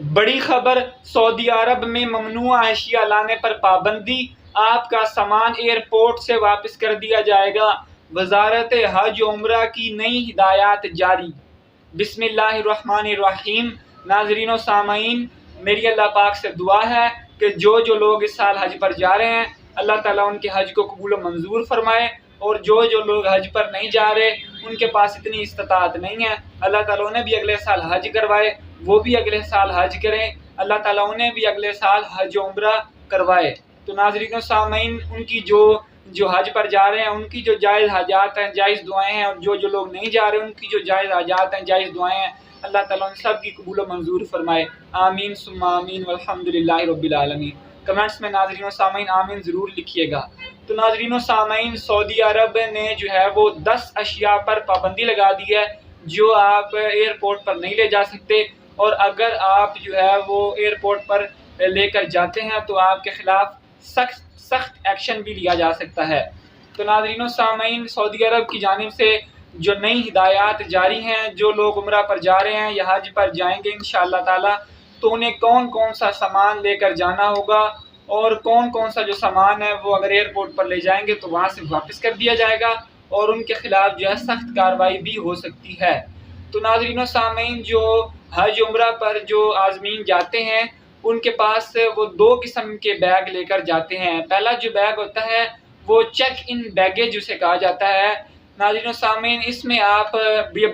बड़ी खबर, सऊदी अरब में ममनुआ अशिया लाने पर पाबंदी, आपका सामान एयरपोर्ट से वापस कर दिया जाएगा। वजारत हज उम्रा की नई हिदायत जारी। बिस्मिल्लाहिर्रहमानिर्रहीम। नाज़रीन व सामाईन, मेरी अल्लाह पाक से दुआ है कि जो लोग इस साल हज पर जा रहे हैं, अल्लाह ताला उनके हज को कबूल व मंजूर फरमाए, और जो लोग हज पर नहीं जा रहे, उनके पास इतनी इस्तात नहीं है, अल्लाह ताला उन्हें भी अगले साल हज करवाए, वो भी अगले साल हज करें, अल्लाह ताला उन्हें भी अगले साल हज उम्रा करवाए। तो नाज़रीन व सामाईन, उनकी जो हज पर जा रहे हैं, उनकी जो जायज़ हाजात हैं, जायज़ दुआएं हैं, और जो लोग नहीं जा रहे, उनकी जो जायज़ हाजात हैं, जायज़ दुआएं हैं, अल्लाह ताला उन सब की कबूल मंजूर फरमाए। आमीन सुम्मा आमीन वल्हम्दुलिल्लाहि रब्बिल आलमीन। कमेंट्स में नाज़रीन व सामाईन आमीन ज़रूर लिखिएगा। तो नाज़रीन व सामाईन, सऊदी अरब ने जो है वो 10 अशिया पर पाबंदी लगा दी है जो आप एयरपोर्ट पर नहीं ले जा सकते, और अगर आप जो है वो एयरपोर्ट पर लेकर जाते हैं तो आपके ख़िलाफ़ सख्त एक्शन भी लिया जा सकता है। तो नाज़रीन व सामाईन, सऊदी अरब की जानिब से जो नई हिदायत जारी हैं, जो लोग उम्रा पर जा रहे हैं या हज पर जाएंगे इंशाअल्लाह ताला, तो उन्हें कौन कौन सा सामान लेकर जाना होगा, और कौन कौन सा जो सामान है वो अगर एयरपोर्ट पर ले जाएंगे तो वहाँ से वापस कर दिया जाएगा, और उनके ख़िलाफ़ जो है सख्त कार्रवाई भी हो सकती है। तो नाज़रीन व सामाईन, जो हज उम्रा पर जो आज़मीन जाते हैं, उनके पास वो 2 किस्म के बैग लेकर जाते हैं। पहला जो बैग होता है वो चेक इन बैगेज उसे कहा जाता है। नाज़रीन व सामीन, इसमें आप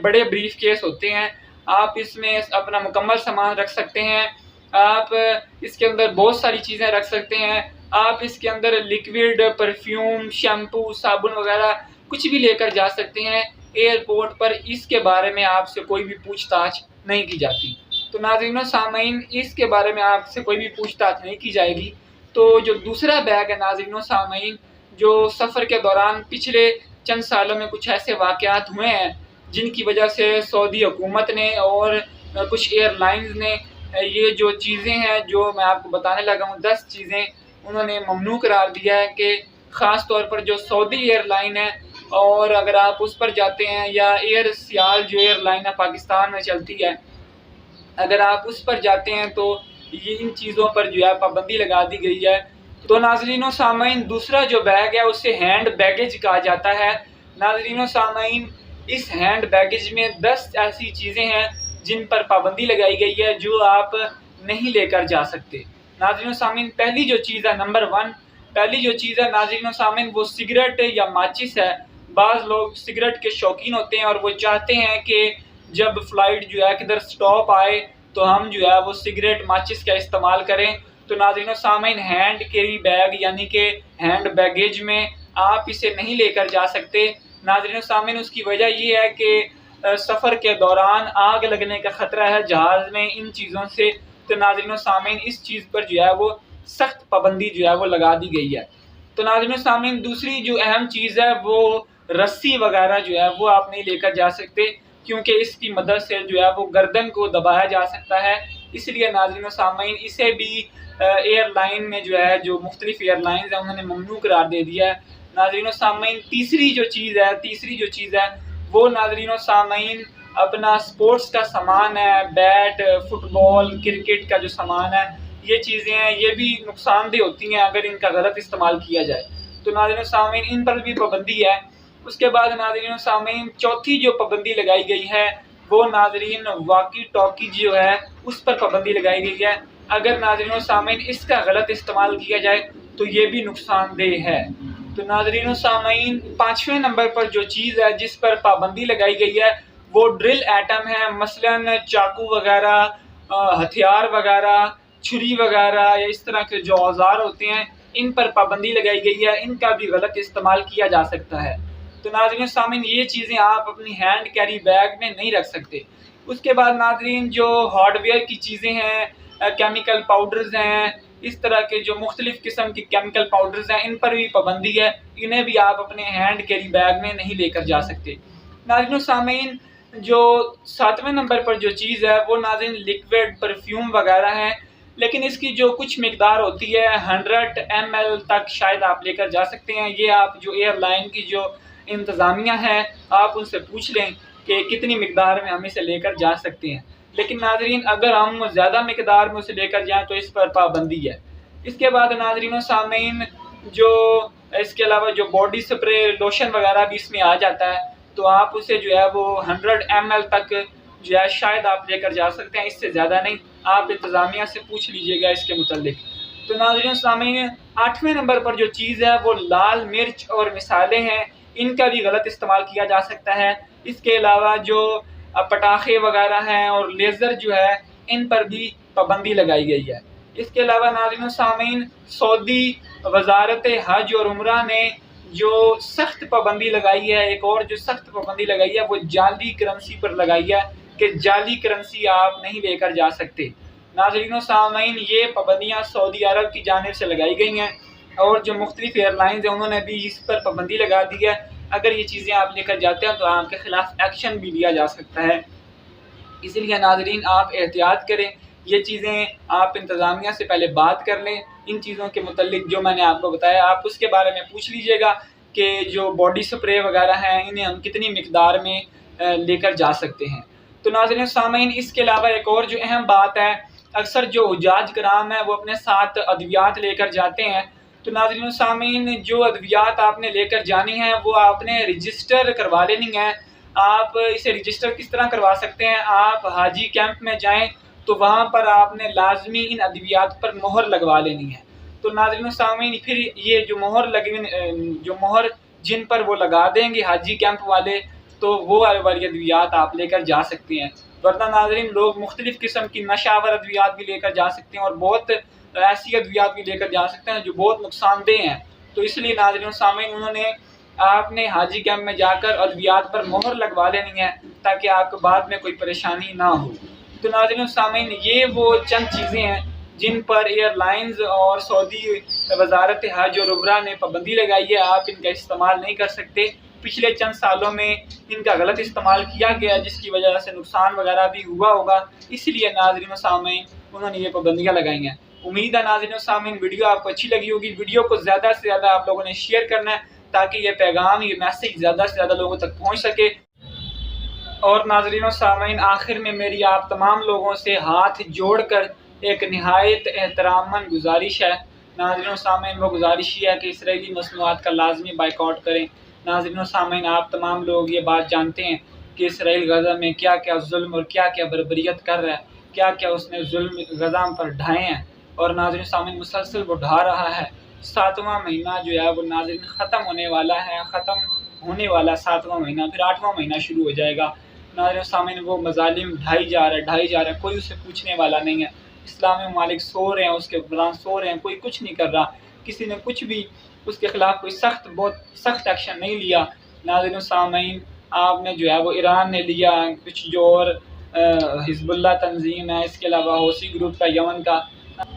बड़े ब्रीफ केस होते हैं, आप इसमें अपना मुकम्मल सामान रख सकते हैं, आप इसके अंदर बहुत सारी चीज़ें रख सकते हैं, आप इसके अंदर लिक्विड, परफ्यूम, शैम्पू, साबुन वगैरह कुछ भी लेकर जा सकते हैं। एयरपोर्ट पर इसके बारे में आपसे कोई भी पूछताछ नहीं की जाती। तो नाज़रीन व सामीन, इसके बारे में आपसे कोई भी पूछताछ नहीं की जाएगी। तो जो दूसरा बैग है नाज़रीन व सामीन, जो सफ़र के दौरान पिछले चंद सालों में कुछ ऐसे वाक़यात हुए हैं जिनकी वजह से सऊदी हुकूमत ने और कुछ एयरलाइंस ने ये जो चीज़ें हैं जो मैं आपको बताने लगा हूँ, 10 चीज़ें उन्होंने ममनू करार दिया है कि ख़ास तौर पर जो सऊदी एयरलाइन है, और अगर आप उस पर जाते हैं, या एयर सियाल जो एयरलाइन है पाकिस्तान में चलती है, अगर आप उस पर जाते हैं तो ये इन चीज़ों पर जो है पाबंदी लगा दी गई है। तो नाज़रीन व सामाईन, दूसरा जो बैग है उसे हैंड बैगेज कहा जाता है। नाज़रीन व सामाईन, इस हैंड बैगेज में 10 ऐसी चीज़ें हैं जिन पर पाबंदी लगाई गई है जो आप नहीं लेकर जा सकते। नाज़रीन व सामाईन, पहली जो चीज़ है, नंबर 1, पहली जो चीज़ है नाज़रीन व सामाईन, वो सिगरेट या माचिस है। बाज़ लोग सिगरेट के शौकीन होते हैं और वो चाहते हैं कि जब फ़्लाइट जो है किधर स्टॉप आए तो हम जो है वो सिगरेट माचिस का इस्तेमाल करें। तो नाज़रीन व सामीन, हैंड कैरी बैग यानी कि हैंड बैगेज में आप इसे नहीं लेकर जा सकते। नाज़रीन व सामीन, उसकी वजह ये है कि सफ़र के दौरान आग लगने का ख़तरा है जहाज़ में इन चीज़ों से। तो नाज़रीन व सामीन, इस चीज़ पर जो है वो सख्त पाबंदी जो है वो लगा दी गई है। तो नाज़रीन व सामीन, दूसरी जो अहम चीज़ है वो रस्सी वगैरह जो है वो आप नहीं लेकर जा सकते, क्योंकि इसकी मदद से जो है वो गर्दन को दबाया जा सकता है। इसलिए नाज़रीन व सामीन, इसे भी एयरलाइन में जो है, जो मुख्तलिफ एयरलाइंस हैं उन्होंने ममनू करार दे दिया है। नाज़रीन व सामीन, तीसरी जो चीज़ है वो नाज़रीन व सामीन अपना स्पोर्ट्स का सामान है, बैट, फुटबॉल, क्रिकेट का जो सामान है, ये चीज़ें हैं, ये भी नुकसानदेह होती हैं अगर इनका गलत इस्तेमाल किया जाए। तो नाज़रीन व सामीन, इन पर भी पाबंदी है। उसके बाद नाज़रीन व सामीन, चौथी जो पाबंदी लगाई गई है वो नाज़रीन वॉकी टॉकी जो है उस पर पाबंदी लगाई गई है। अगर नाज़रीन व सामीन इसका गलत इस्तेमाल किया जाए तो ये भी नुकसानदेह है। तो नाज़रीन व सामीन, 5वें नंबर पर जो चीज़ है जिस पर पाबंदी लगाई गई है वो ड्रिल आइटम है। मसलन चाकू वगैरह, हथियार वगैरह, छुरी वगैरह, या इस तरह के जो औजार होते हैं, इन पर पाबंदी लगाई गई है, इनका भी गलत इस्तेमाल किया जा सकता है। तो नाज़रीन व सामीन, ये चीज़ें आप अपनी हैंड कैरी बैग में नहीं रख सकते। उसके बाद नाज़रीन, जो हार्डवेयर की चीज़ें हैं, केमिकल पाउडर्स हैं, इस तरह के जो मुख्तलिफ़ किस्म के केमिकल पाउडर्स हैं, इन पर भी पाबंदी है, इन्हें भी आप अपने हैंड कैरी बैग में नहीं लेकर जा सकते। नाज़रीन व सामीन, जो 7वें नंबर पर जो चीज़ है वो नाज़रीन लिक्विड, परफ्यूम वगैरह है, लेकिन इसकी जो कुछ मिकदार होती है 100 ml तक शायद आप लेकर जा सकते हैं। ये आप जो एयरलाइन की जो इंतज़ामिया है, आप उनसे पूछ लें कि कितनी मिकदार में हम इसे लेकर जा सकते हैं। लेकिन नाजरीन अगर हम ज़्यादा मकदार में उसे लेकर जाएँ तो इस पर पाबंदी है। इसके बाद नाजरीन व सामीन जो इसके अलावा जो बॉडी स्प्रे लोशन वगैरह भी इसमें आ जाता है, तो आप उसे जो है वो 100 ml तक जो है शायद आप लेकर जा सकते हैं, इससे ज़्यादा नहीं। आप इंतज़ामिया से पूछ लीजिएगा इसके मुतालिक। तो नाज़रीन सामीन 8वें नंबर पर जो चीज़ है वो लाल मिर्च और मिसाले हैं, इनका भी गलत इस्तेमाल किया जा सकता है। इसके अलावा जो पटाखे वगैरह हैं और लेज़र जो है इन पर भी पाबंदी लगाई गई है। इसके अलावा नाज़रीन सामीन सऊदी वज़ारत हज और उम्रा ने जो सख्त पाबंदी लगाई है, एक और जो सख्त पाबंदी लगाई है वो जाली करेंसी पर लगाई है कि जाली करेंसी आप नहीं लेकर जा सकते। नाज़रीन सामीन ये पाबंदियाँ सऊदी अरब की जानिब से लगाई गई हैं और जो मुख्तलिफ एयरलाइंस हैं उन्होंने भी इस पर पाबंदी लगा दी है। अगर ये चीज़ें आप लेकर जाते हैं तो आपके ख़िलाफ़ एक्शन भी लिया जा सकता है। इसलिए नाज़रीन आप एहतियात करें, ये चीज़ें आप इंतज़ामिया से पहले बात कर लें। इन चीज़ों के मुतल्लिक जो मैंने आपको बताया आप उसके बारे में पूछ लीजिएगा कि जो बॉडी स्प्रे वगैरह हैं इन्हें हम कितनी मिकदार में लेकर जा सकते हैं। तो नाज़रीन सामीन इसके अलावा एक और जो अहम बात है, अक्सर जो हुज्जाज कराम है वो अपने साथ अद्वियात लेकर जाते हैं। तो नाज़रीन सामीन जो अद्वियात आपने लेकर जानी है वो आपने रजिस्टर करवा लेनी है। आप इसे रजिस्टर किस तरह करवा सकते हैं, आप हाजी कैंप में जाएं तो वहाँ पर आपने लाजमी इन अद्वियात पर मोहर लगवा लेनी है। तो नाज़रीन सामीन फिर ये जो मोहर जिन पर वो लगा देंगे हाजी कैंप वाले, तो वो वाली अद्वियात आप लेकर जा सकते हैं। वरना नाज़रीन लोग मुख्तलिफ़ किस्म की नशावर अद्वियात भी लेकर जा सकते हैं और बहुत ऐसी अद्वियात भी लेकर जा सकते हैं जो बहुत नुकसानदेह हैं। तो इसलिए नाज़रीन सामीन उन्होंने आपने हाजी कैंप में जाकर अद्वियात पर मोहर लगवा लेनी है ताकि आपको बाद में कोई परेशानी ना हो। तो नाज़रीन सामीन ये वो चंद चीज़ें हैं जिन पर एयरलाइंस और सऊदी वज़ारत हज और उम्रा ने पाबंदी लगाई है। आप इनका इस्तेमाल नहीं कर सकते। पिछले चंद सालों में इनका गलत इस्तेमाल किया गया जिसकी वजह से नुकसान वगैरह भी हुआ होगा, इसलिए नाज़रीन सामीन उन्होंने ये पाबंदियाँ लगाई हैं। उम्मीद है नाज़रीन सामीन वीडियो आपको अच्छी लगी होगी। वीडियो को ज़्यादा से ज़्यादा आप लोगों ने शेयर करना है ताकि ये पैगाम, ये मैसेज ज़्यादा से ज़्यादा लोगों तक पहुँच सके। और नाज़रीन सामीन आखिर में मेरी आप तमाम लोगों से हाथ जोड़कर एक निहायत एहतरामन गुजारिश है। नाज़रीन सामीन वो गुजारिश ही है कि इसराइली मसनूआत का लाजमी बाइकआउट करें। नाज़रीन सामीन आप तमाम लोग ये बात जानते हैं कि इसराइल गज़ा में क्या क्या जुल्म और क्या क्या बर्बरियत कर रहा है, क्या क्या उसने जुल्म गज़ा पर ढाए हैं और नाज़रीन सामीन मुसलसल वो ढा रहा है। 7वां महीना जो है वो नाज़रीन ख़त्म होने वाला है, ख़त्म होने वाला 7वां महीना, फिर 8वां महीना शुरू हो जाएगा। नाज़रीन सामीन वो मज़ालिम ढाई जा रहा है, कोई उसे पूछने वाला नहीं है। इस्लामी ममालिक सो रहे हैं, उसके हुक्मरान सो रहे हैं, कोई कुछ नहीं कर रहा, किसी ने कुछ भी उसके ख़िलाफ़ कोई बहुत सख्त एक्शन नहीं लिया। नाज़रीन सामीन आपने जो है वो ईरान ने लिया, कुछ जो और हिज़्बुल्लाह तंजीम है, इसके अलावा हौसी ग्रुप का यमन का,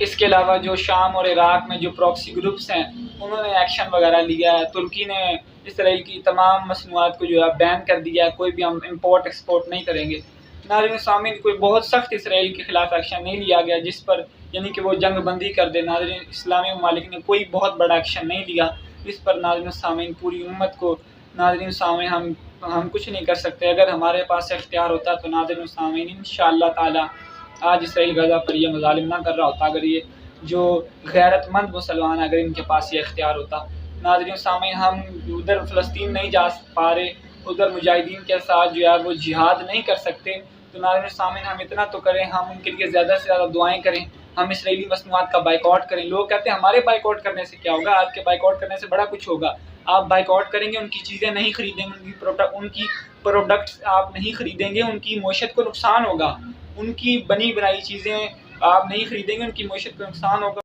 इसके अलावा जो शाम और इराक़ में जो प्रॉक्सी ग्रुप्स हैं उन्होंने एक्शन वगैरह लिया है। तुर्की ने इसराइल की तमाम मसनूआत को जो है बैन कर दिया है, कोई भी हम इम्पोर्ट एक्सपोर्ट नहीं करेंगे। नाज़रीन सामीन कोई बहुत सख्त इसराइल के ख़िलाफ़ एक्शन नहीं लिया गया जिस पर यानी कि वो जंग बंदी कर दे। नाज़रीन इस्लामी ममालिक ने कोई बहुत बड़ा एक्शन नहीं लिया इस पर। नाज़रीन सामीन पूरी उम्मत को नाज़रीन सामीन हम कुछ नहीं कर सकते। अगर हमारे पास इख्तियार होता तो नाज़रीन सामीन इंशाअल्लाह ताला आज इसराइल गज़ा पर यह मज़ालिम ना कर रहा होता। अगर ये जो गैरतमंद मुसलमान अगर इनके पास ये इख्तियार होता। नाज़रीन सामीन हम उधर फ़लस्तीन नहीं जा पा रहे, उधर मुजाहिदीन के साथ जो है वो जिहाद नहीं कर सकते। तो नाज़रीन सामीन हम इतना तो करें, हम उनके लिए ज़्यादा से ज़्यादा दुआएं करें, हम इसराइली मसनूआत का बाइकआउट करें। लोग कहते हैं हमारे बाइकआउट करने से क्या होगा, आपके बाइकआउट करने से बड़ा कुछ होगा। आप बाइकआउट करेंगे, उनकी चीज़ें नहीं खरीदेंगे, उनकी प्रोडक्ट्स आप नहीं खरीदेंगे, उनकी मईशत को नुकसान होगा। उनकी बनी बनाई चीज़ें आप नहीं खरीदेंगे, उनकी मईशत को नुकसान होगा।